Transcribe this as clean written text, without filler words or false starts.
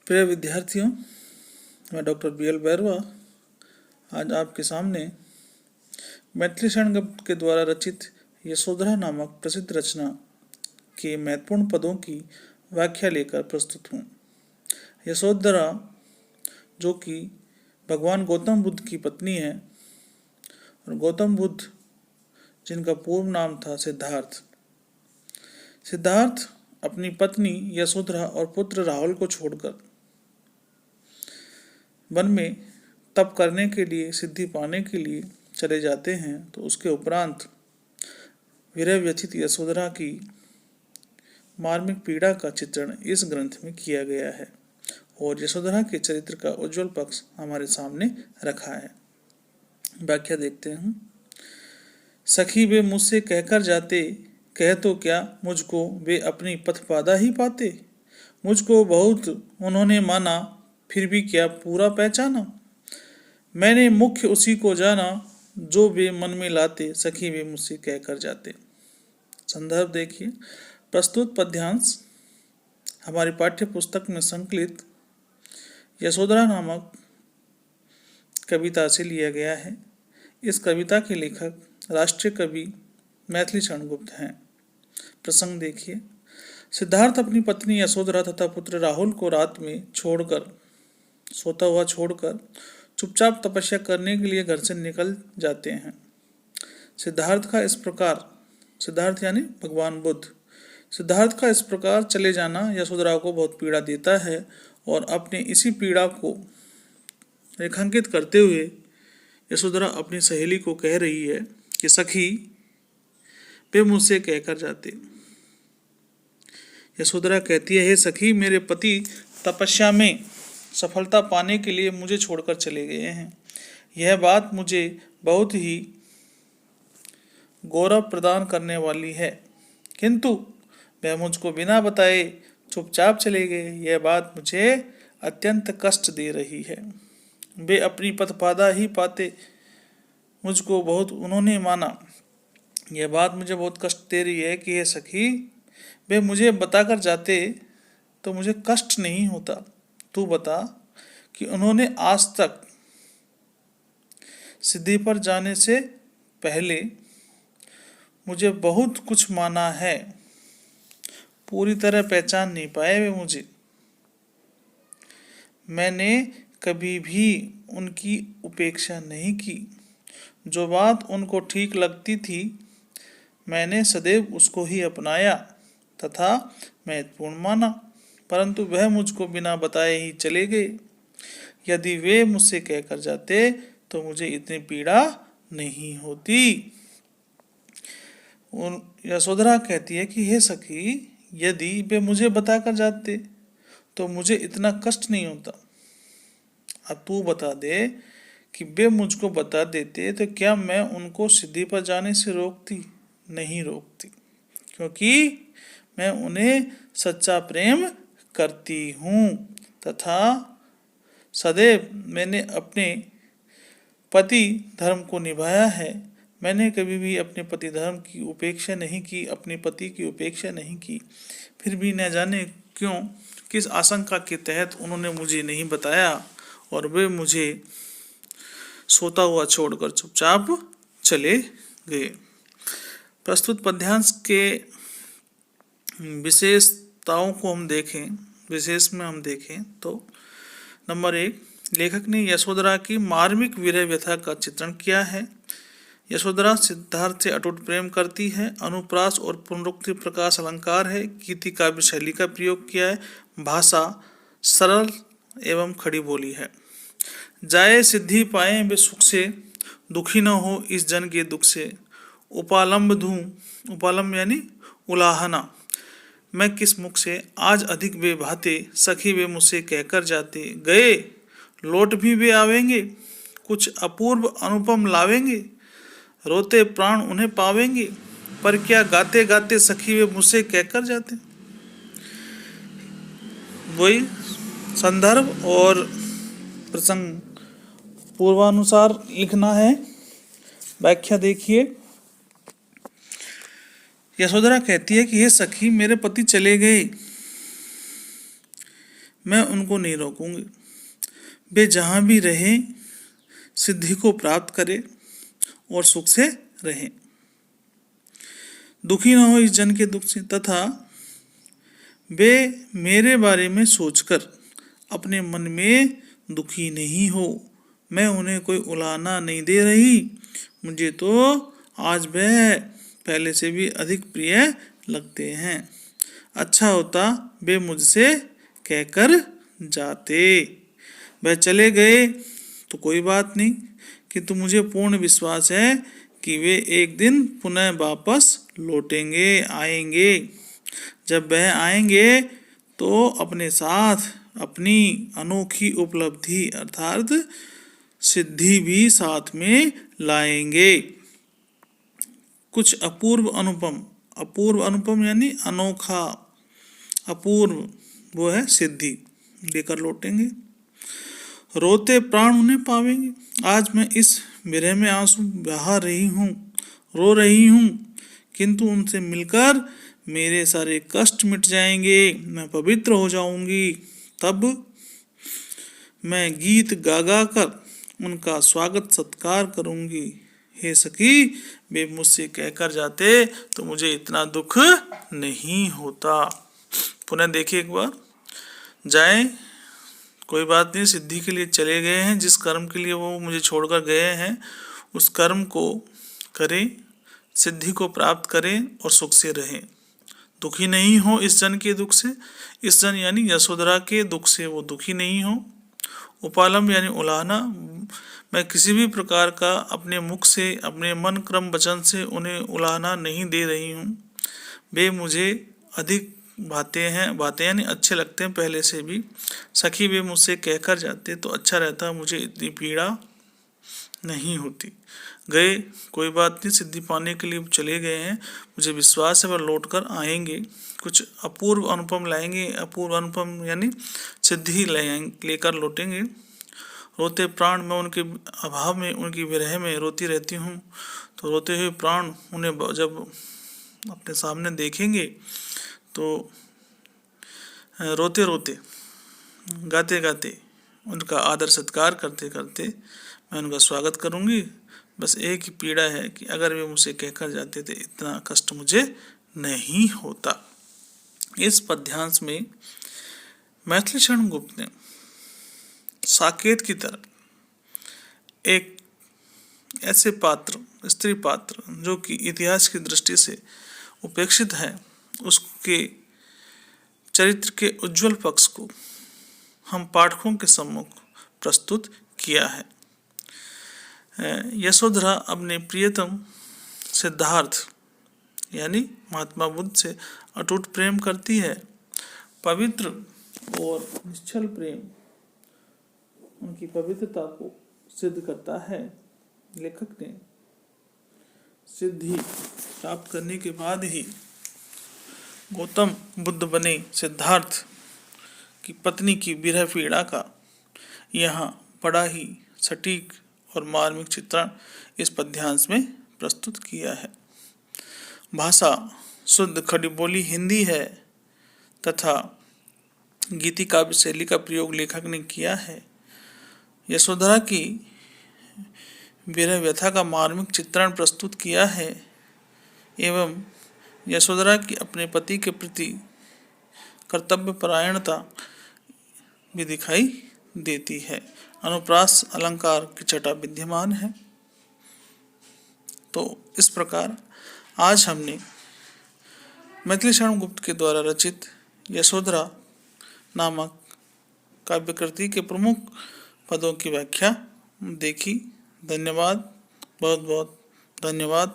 प्रिय विद्यार्थियों, मैं डॉक्टर बी.एल. बैरवा आज आपके सामने मैथिली शरण गद्य के द्वारा रचित यशोधरा नामक प्रसिद्ध रचना के महत्वपूर्ण पदों की व्याख्या लेकर प्रस्तुत हूँ। यशोधरा, जो कि भगवान गौतम बुद्ध की पत्नी है, और गौतम बुद्ध जिनका पूर्व नाम था सिद्धार्थ। सिद्धार्थ अपनी पत्नी यशोधरा और पुत्र राहुल को छोड़कर वन में तप करने के लिए, सिद्धि पाने के लिए चले जाते हैं। तो उसके उपरांत विरह व्यथित यशोधरा की मार्मिक पीड़ा का चित्रण इस ग्रंथ में किया गया है और यशोधरा के चरित्र का उज्जवल पक्ष हमारे सामने रखा है। व्याख्या देखते हैं। सखी वे मुझसे कहकर जाते, कह तो क्या मुझको वे अपनी पथबाधा ही पाते। मुझको बहुत उन्होंने माना, फिर भी क्या पूरा पहचाना। मैंने मुख्य उसी को जाना, जो वे मन में लाते, सखी वे मुझसे कहकर जाते। संदर्भ देखिए। प्रस्तुत पद्यांश हमारी पाठ्य पुस्तक में संकलित यशोधरा नामक कविता से लिया गया है। इस कविता के लेखक राष्ट्रीय कवि मैथिली शरण गुप्त हैं। प्रसंग देखिए। सिद्धार्थ अपनी पत्नी यशोधरा तथा पुत्र राहुल को रात में सोता हुआ छोड़कर चुपचाप तपस्या करने के लिए घर से निकल जाते हैं। सिद्धार्थ यानी भगवान बुद्ध। सिद्धार्थ का इस प्रकार चले जाना यशोधरा को बहुत पीड़ा देता है और अपने इसी पीड़ा को रेखांकित करते हुए यशोधरा अपनी सहेली को कह रही है कि सखी वे मुझसे कहकर जाते। यशोधरा कहती है, हे सखी, मेरे पति तपस्या में सफलता पाने के लिए मुझे छोड़कर चले गए हैं। यह बात मुझे बहुत ही गौरव प्रदान करने वाली है, किंतु वह मुझको बिना बताए चुपचाप चले गए। यह बात मुझे अत्यंत कष्ट दे रही है। वे अपनी पथबाधा ही पाते, मुझको बहुत उन्होंने माना। यह बात मुझे बहुत कष्ट दे रही है कि हे सखी, वे मुझे बताकर जाते तो मुझे कष्ट नहीं होता। तू बता कि उन्होंने आज तक सिद्धि पर जाने से पहले मुझे बहुत कुछ माना है, पूरी तरह पहचान नहीं पाए वे मुझे। मैंने कभी भी उनकी उपेक्षा नहीं की। जो बात उनको ठीक लगती थी, मैंने सदैव उसको ही अपनाया तथा महत्वपूर्ण माना, परंतु वह मुझको बिना बताए ही चले गए। यदि वे मुझसे कहकर जाते तो मुझे इतनी पीड़ा नहीं होती। यशोधरा कहती है कि हे सखी, यदि वे मुझे बताकर जाते तो मुझे इतना कष्ट नहीं होता। अब तू बता दे कि वे मुझको बता देते तो क्या मैं उनको सिद्धि पर जाने से रोकती? नहीं रोकती, क्योंकि मैं उन्हें सच्चा प्रेम करती हूँ तथा सदैव मैंने अपने पति धर्म को निभाया है। मैंने कभी भी अपने पति धर्म की उपेक्षा नहीं की, अपने पति की उपेक्षा नहीं की। फिर भी न जाने क्यों, किस आशंका के तहत उन्होंने मुझे नहीं बताया और वे मुझे सोता हुआ छोड़कर चुपचाप चले गए। प्रस्तुत पद्यांश के विशेषताओं को हम देखें तो नंबर 1, लेखक ने यशोधरा की मार्मिक विरह व्यथा का चित्रण किया है। यशोधरा सिद्धार्थ से अटूट प्रेम करती है। अनुप्रास और पुनरुक्ति प्रकाश अलंकार है। गीति काव्य शैली का प्रयोग किया है। भाषा सरल एवं खड़ी बोली है। जाए सिद्धि पाए वे सुख से, दुखी न हो इस जन के दुख से। उपालंब यानी उलाहना, मैं किस मुख से आज अधिक वे भाते। सखी वे मुझसे कहकर जाते, गए लौट भी वे आवेंगे। कुछ अपूर्व अनुपम लावेंगे, रोते प्राण उन्हें पावेंगे। पर क्या गाते गाते सखी वे मुझसे कहकर जाते। वही संदर्भ और प्रसंग पूर्वानुसार लिखना है। व्याख्या देखिए। यशोधरा कहती है कि हे सखी, मेरे पति चले गए। मैं उनको नहीं रोकूंगी। वे जहाँ भी रहें सिद्धि को प्राप्त करें और सुख से रहें। दुखी न हो इस जन के दुख से, तथा वे मेरे बारे में सोचकर अपने मन में दुखी नहीं हो। मैं उन्हें कोई उलाहना नहीं दे रही। मुझे तो आज वह पहले से भी अधिक प्रिय लगते हैं। अच्छा होता वे मुझसे कहकर जाते। वह चले गए तो कोई बात नहीं, किंतु मुझे पूर्ण विश्वास है कि वे एक दिन पुनः वापस लौटेंगे, आएंगे। जब वह आएंगे तो अपने साथ अपनी अनोखी उपलब्धि अर्थात सिद्धि भी साथ में लाएंगे। कुछ अपूर्व अनुपम यानी अनोखा, अपूर्व वो है सिद्धि लेकर लौटेंगे। रोते प्राण उन्हें पावेंगे। आज मैं इस विरह में आंसू बहा रही हूँ, रो रही हूँ, किंतु उनसे मिलकर मेरे सारे कष्ट मिट जाएंगे, मैं पवित्र हो जाऊंगी। तब मैं गीत गा गा कर उनका स्वागत सत्कार करूंगी। हे सखी, वे मुझसे कहकर जाते तो मुझे इतना दुख नहीं होता। पुनः देखिए एक बार, जाए कोई बात नहीं, सिद्धि के लिए चले गए हैं, जिस कर्म के लिए वो मुझे छोड़कर गए हैं उस कर्म को करें, सिद्धि को प्राप्त करें और सुख से रहें। दुखी नहीं हो इस जन के दुख से, इस जन यानी यशोधरा के दुख से वो दुखी नहीं हो। उपालम यानी उलाहना, मैं किसी भी प्रकार का अपने मुख से, अपने मन क्रम वचन से उन्हें उलाहना नहीं दे रही हूँ। वे मुझे अधिक बातें यानी अच्छे लगते हैं पहले से भी। सखी, वे मुझसे कहकर जाते तो अच्छा रहता, मुझे इतनी पीड़ा नहीं होती। गए कोई बात नहीं, सिद्धि पाने के लिए चले गए हैं, मुझे विश्वास है वह लौट कर आएंगे, कुछ अपूर्व अनुपम लाएंगे। अपूर्व अनुपम यानी सिद्धि लेकर लौटेंगे। रोते प्राण, मैं उनके अभाव में, उनकी विरह में रोती रहती हूँ, तो रोते हुए प्राण उन्हें जब अपने सामने देखेंगे तो रोते रोते, गाते गाते, उनका आदर सत्कार करते करते मैं उनका स्वागत करूंगी। बस एक ही पीड़ा है कि अगर वे मुझसे कहकर जाते थे इतना कष्ट मुझे नहीं होता। इस पद्यांश में मैथिली शरण गुप्त ने साकेत की तरह एक ऐसे पात्र, स्त्री पात्र जो कि इतिहास की दृष्टि से उपेक्षित है, उसके चरित्र के उज्जवल पक्ष को हम पाठकों के सम्मुख प्रस्तुत किया है। यशोधरा अपने प्रियतम सिद्धार्थ यानी महात्मा बुद्ध से अटूट प्रेम करती है। पवित्र और निश्चल प्रेम उनकी पवित्रता को सिद्ध करता है। लेखक ने सिद्धि प्राप्त करने के बाद ही गौतम बुद्ध बने सिद्धार्थ की पत्नी की विरह पीड़ा का यहाँ बड़ा ही सटीक और मार्मिक चित्रण इस पद्यांश में प्रस्तुत किया है। भाषा शुद्ध खड़ी बोली हिंदी है तथा गीति काव्य शैली का प्रयोग लेखक ने किया है। यशोधरा की विरह व्यथा का मार्मिक चित्रण प्रस्तुत किया है एवं यशोधरा की अपने पति के प्रति कर्तव्य परायणता भी दिखाई देती है। अनुप्रास अलंकार की छटा विद्यमान है। तो इस प्रकार आज हमने मैथिली शरण गुप्त के द्वारा रचित यशोधरा नामक काव्यकृति के प्रमुख पदों की व्याख्या देखी। धन्यवाद, बहुत बहुत धन्यवाद।